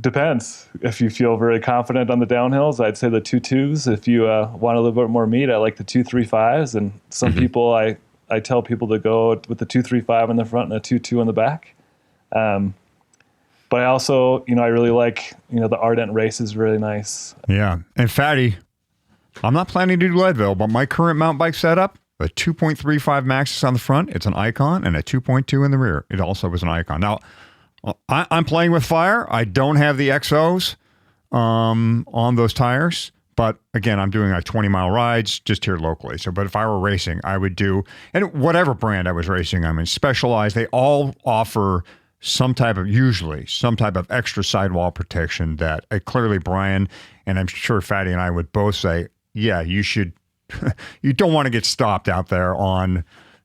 S3: depends. If you feel very confident on the downhills, I'd say the 2.2s. If you want a little bit more meat, I like the 2.35s. And some people, I tell people to go with the 2.35 in the front and a 2.2 in the back. But I also, I really like, the Ardent Race is really nice.
S2: Yeah. And Fatty, I'm not planning to do Leadville, but my current mountain bike setup, a 2.35 Maxxis on the front, it's an Icon, and a 2.2 in the rear. It also was an Icon. Now, I'm playing with fire. I don't have the XOs on those tires. But again, I'm doing like 20-mile rides just here locally. But if I were racing, I would do, and whatever brand I was racing, Specialized, they all offer usually some type of extra sidewall protection that clearly Brian, and I'm sure Fatty and I would both say, yeah, you should, you don't want to get stopped out there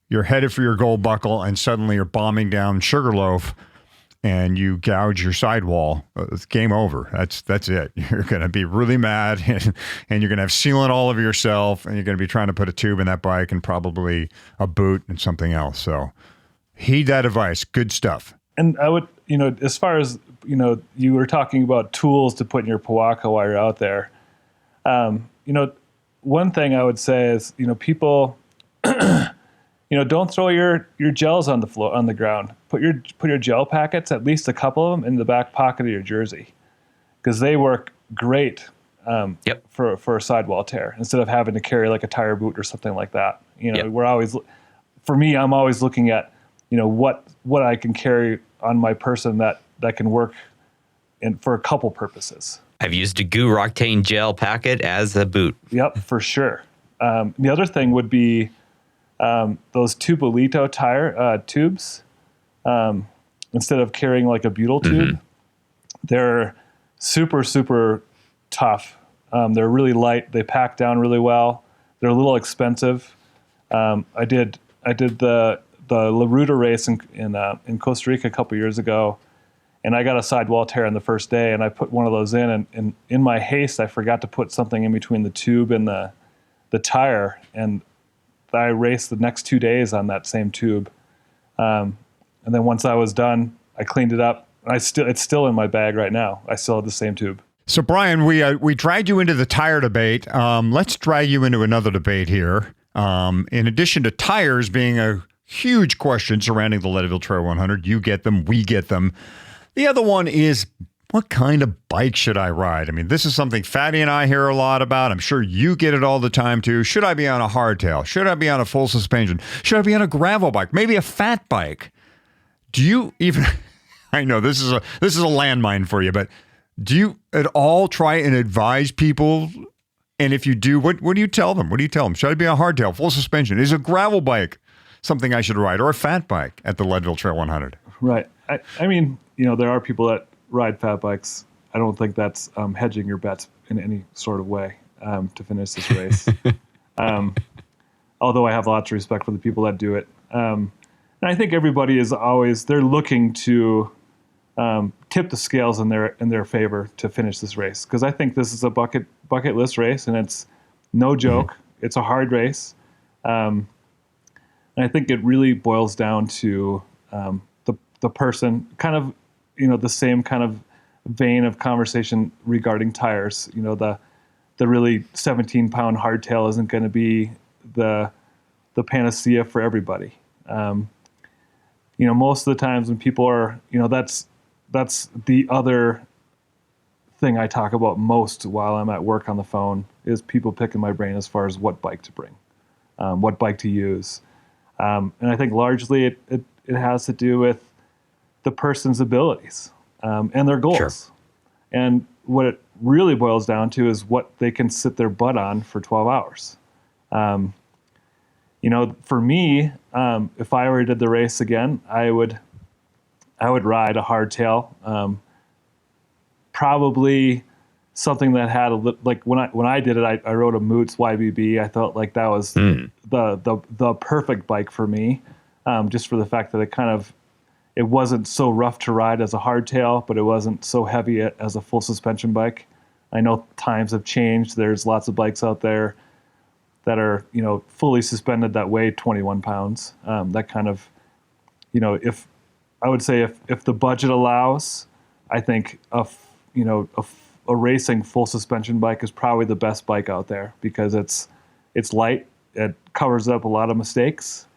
S2: you're headed for your gold buckle and suddenly you're bombing down Sugarloaf and you gouge your sidewall. It's game over. That's it. You're going to be really mad and you're going to have sealant all over yourself, and you're going to be trying to put a tube in that bike and probably a boot and something else. So heed that advice. Good stuff.
S3: And I would, as far as you were talking about tools to put in your Powaka while you're out there. One thing I would say is, people, don't throw your gels on the floor, on the ground. Put your gel packets, at least a couple of them, in the back pocket of your jersey, because they work great for a sidewall tear, instead of having to carry like a tire boot or something like that. I'm always looking at, what I can carry on my person that can work for a couple purposes.
S1: I've used a Goo Roctane gel packet as a boot.
S3: Yep, for sure. The other thing would be those Tubolito tire tubes. Instead of carrying like a butyl tube, they're super, super tough. They're really light. They pack down really well. They're a little expensive. I did the La Ruta race in Costa Rica a couple years ago, and I got a sidewall tear on the first day, and I put one of those in, and in my haste, I forgot to put something in between the tube and the tire, and I raced the next 2 days on that same tube. And then once I was done, I cleaned it up. It's still in my bag right now. I still have the same tube.
S2: So Brian, we dragged you into the tire debate. Let's drag you into another debate here. In addition to tires being a huge question surrounding the Leadville Trail 100, you get them, we get them. The other one is, what kind of bike should I ride? I mean, this is something Fatty and I hear a lot about. I'm sure you get it all the time too. Should I be on a hardtail? Should I be on a full suspension? Should I be on a gravel bike? Maybe a fat bike? Do you even, I know this is a landmine for you, but do you at all try and advise people? And if you do, what do you tell them? What do you tell them? Should I be on a hardtail, full suspension? Is a gravel bike something I should ride, or a fat bike at the Leadville Trail 100?
S3: Right. I mean, there are people that ride fat bikes. I don't think that's hedging your bets in any sort of way to finish this race. Although I have lots of respect for the people that do it. And I think everybody is they're looking to tip the scales in their favor to finish this race. Because I think this is a bucket list race, and it's no joke. Mm-hmm. It's a hard race. And I think it really boils down to the person, kind of, the same kind of vein of conversation regarding tires. The really 17-pound hardtail isn't going to be the panacea for everybody. Most of the times when people are, that's the other thing I talk about most while I'm at work on the phone, is people picking my brain as far as what bike to bring, what bike to use. And I think largely it has to do with the person's abilities and their goals. Sure. And what it really boils down to is what they can sit their butt on for 12 hours. For me, if I ever did the race again, I would ride a hardtail, probably something that had like when I did it, I rode a Moots YBB. I felt like that was the perfect bike for me, just for the fact that it wasn't so rough to ride as a hardtail, but it wasn't so heavy as a full suspension bike. I know times have changed. There's lots of bikes out there that are, fully suspended that weigh 21 pounds. That kind of, if the budget allows, I think a racing full suspension bike is probably the best bike out there, because it's light, it covers up a lot of mistakes,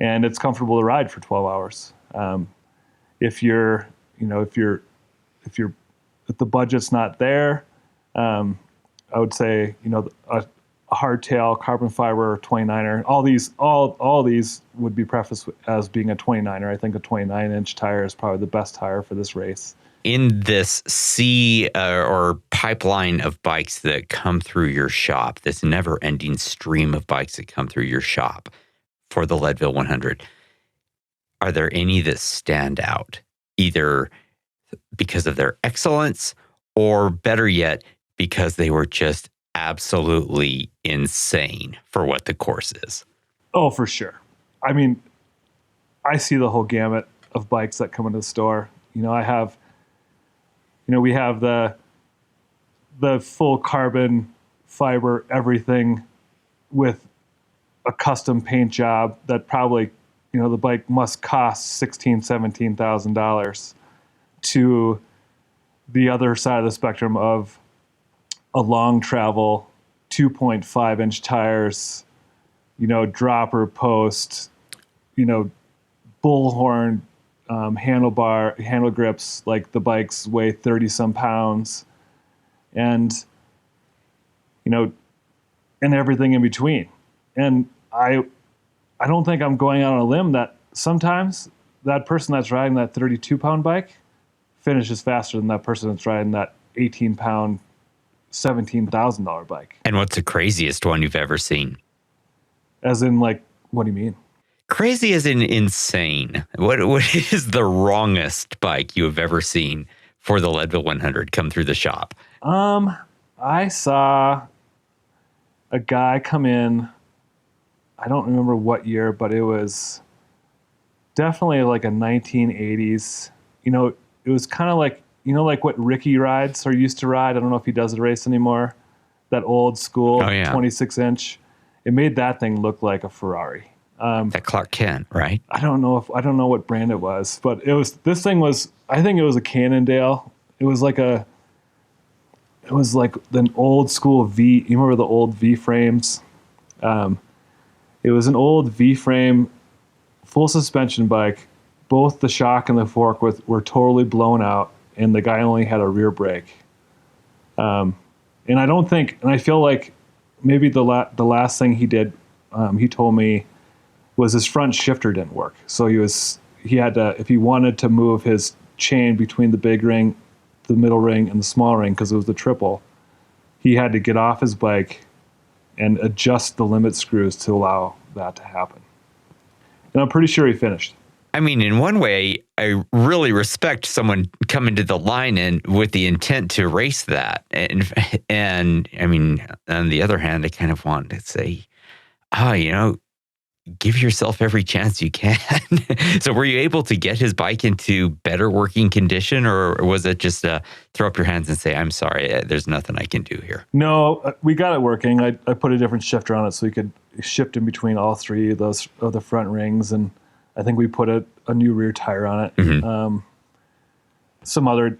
S3: and it's comfortable to ride for 12 hours. If the budget's not there, I would say, a hardtail, carbon fiber, 29er, all these would be prefaced as being a 29er. I think a 29-inch tire is probably the best tire for this race.
S1: In this sea or pipeline of bikes that come through your shop, this never-ending stream of bikes that come through your shop for the Leadville 100, are there any that stand out, either because of their excellence, or better yet, because they were just absolutely insane for what the course is?
S3: Oh, for sure. I mean, I see the whole gamut of bikes that come into the store. We have the full carbon fiber everything with a custom paint job that probably, the bike must cost $16,000, $17,000. to the other side of the spectrum of a long travel, 2.5 inch tires, dropper post, bullhorn, handle grips, like the bikes weigh 30 some pounds, and and everything in between. And I don't think I'm going out on a limb that sometimes that person that's riding that 32 pound bike finishes faster than that person that's riding that 18 pound, $17,000 bike.
S1: And what's the craziest one you've ever seen?
S3: As in, like, what do you mean?
S1: Crazy as in insane. What is the wrongest bike you have ever seen for the Leadville 100 come through the shop?
S3: I saw a guy come in, I don't remember what year, but it was definitely like a 1980s. It was kind of like, like what Ricky rides or used to ride. I don't know if he does the race anymore. That old school 26 inch. It made that thing look like a Ferrari.
S1: That Clark Kent, right?
S3: I don't know what brand it was, but this thing was, I think it was a Cannondale. It was like an old school V. You remember the old V frames? It was an old V frame, full suspension bike. Both the shock and the fork were totally blown out, and the guy only had a rear brake. And I feel like maybe the last thing he did, he told me, was his front shifter didn't work. So he had to, if he wanted to move his chain between the big ring, the middle ring, and the small ring, because it was the triple, he had to get off his bike and adjust the limit screws to allow that to happen. And I'm pretty sure he finished.
S1: I mean, in one way, I really respect someone coming to the line and with the intent to race that. And I mean, on the other hand, I kind of want to say, give yourself every chance you can. So were you able to get his bike into better working condition, or was it just throw up your hands and say, I'm sorry, there's nothing I can do here?
S3: No, we got it working. I put a different shifter on it so we could shift in between all three of the front rings, and I think we put a new rear tire on it. Mm-hmm. Some other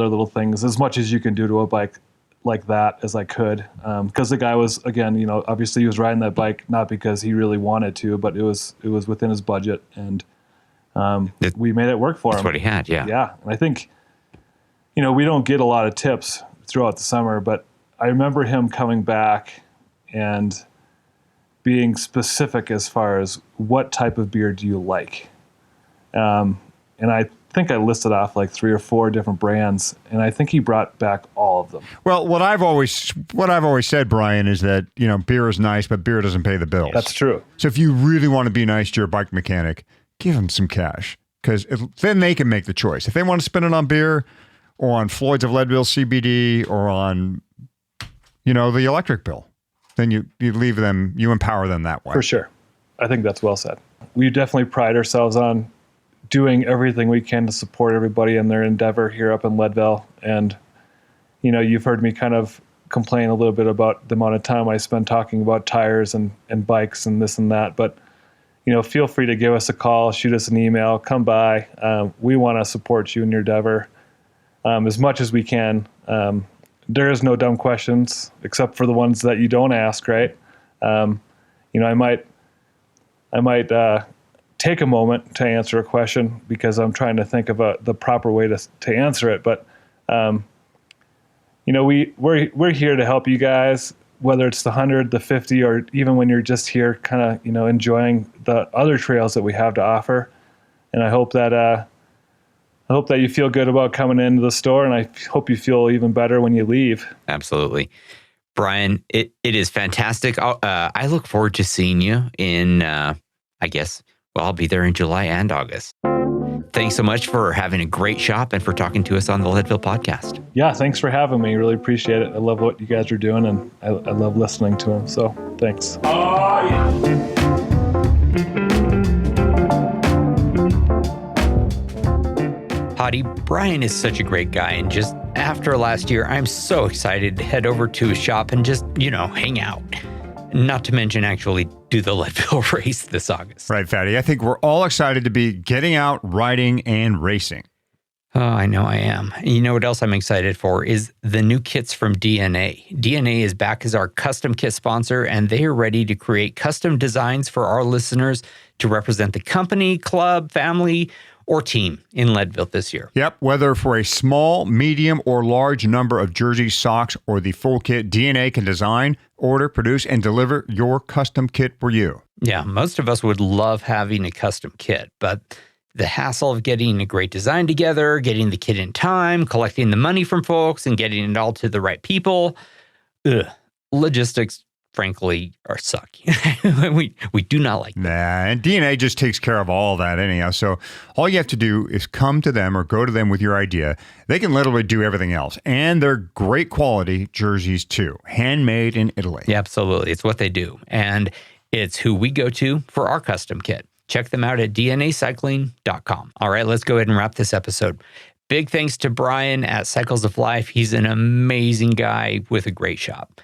S3: little things, as much as you can do to a bike like that as I could, because the guy was, again, obviously he was riding that bike not because he really wanted to, but it was within his budget, and we made it work for him.
S1: That's what he had, yeah.
S3: Yeah, and I think, we don't get a lot of tips throughout the summer, but I remember him coming back and being specific as far as what type of beer do you like, and I think I listed off like 3 or 4 different brands, and I think he brought back all of them.
S2: Well, what I've always said, Brian, is that, beer is nice, but beer doesn't pay the bills.
S3: That's true.
S2: So if you really want to be nice to your bike mechanic, give them some cash, because then they can make the choice. If they want to spend it on beer or on Floyd's of Leadville CBD or on, the electric bill, then you leave them, you empower them that way.
S3: For sure. I think that's well said. We definitely pride ourselves on doing everything we can to support everybody in their endeavor here up in Leadville. And, you've heard me kind of complain a little bit about the amount of time I spend talking about tires and bikes and this and that. But, feel free to give us a call, shoot us an email, come by. We want to support you in your endeavor as much as we can. There is no dumb questions except for the ones that you don't ask, right? I might take a moment to answer a question because I'm trying to think of the proper way to answer it. But, we're here to help you guys, whether it's the 100, the 50, or even when you're just here kind of, enjoying the other trails that we have to offer. And I hope that you feel good about coming into the store, and I hope you feel even better when you leave.
S1: Absolutely. Brian, it is fantastic. I look forward to seeing you in, I'll be there in July and August. Thanks so much for having a great shop and for talking to us on the Leadville podcast.
S3: Yeah, thanks for having me. Really appreciate it. I love what you guys are doing, and I love listening to them. So thanks. Oh, yeah.
S1: Hottie, Brian is such a great guy, and just after last year, I'm so excited to head over to his shop and just, hang out. Not to mention actually do the Leadville race this August.
S2: Right, Fatty. I think we're all excited to be getting out, riding, and racing.
S1: Oh, I know I am. And you know what else I'm excited for is the new kits from DNA. DNA is back as our custom kit sponsor, and they are ready to create custom designs for our listeners to represent the company, club, family, or team in Leadville this year.
S2: Yep, whether for a small, medium, or large number of jerseys, socks, or the full kit, DNA can design, order, produce, and deliver your custom kit for you.
S1: Yeah, most of us would love having a custom kit, but the hassle of getting a great design together, getting the kit in time, collecting the money from folks, and getting it all to the right people, logistics, frankly, are sucky. we do not like that.
S2: Nah, and DNA just takes care of all that anyhow. So all you have to do is come to them or go to them with your idea. They can literally do everything else. And they're great quality jerseys too, handmade in Italy.
S1: Yeah, absolutely. It's what they do. And it's who we go to for our custom kit. Check them out at dnacycling.com. All right, let's go ahead and wrap this episode. Big thanks to Brian at Cycles of Life. He's an amazing guy with a great shop.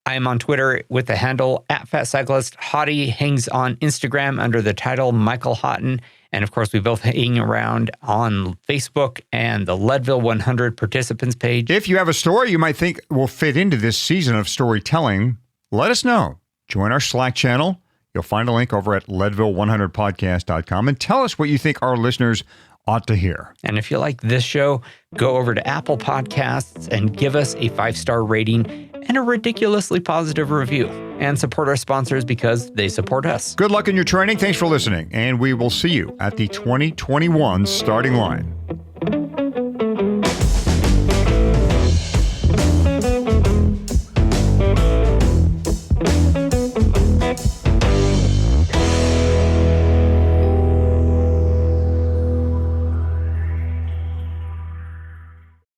S1: I am on Twitter with the handle @FatCyclist. Hottie hangs on Instagram under the title Michael Houghton. And of course, we both hang around on Facebook and the Leadville 100 participants page.
S2: If you have a story you might think will fit into this season of storytelling, let us know. Join our Slack channel. You'll find a link over at Leadville100podcast.com and tell us what you think our listeners ought to hear.
S1: And if you like this show, go over to Apple Podcasts and give us a 5-star rating and a ridiculously positive review. And support our sponsors because they support us.
S2: Good luck in your training. Thanks for listening. And we will see you at the 2021 starting line.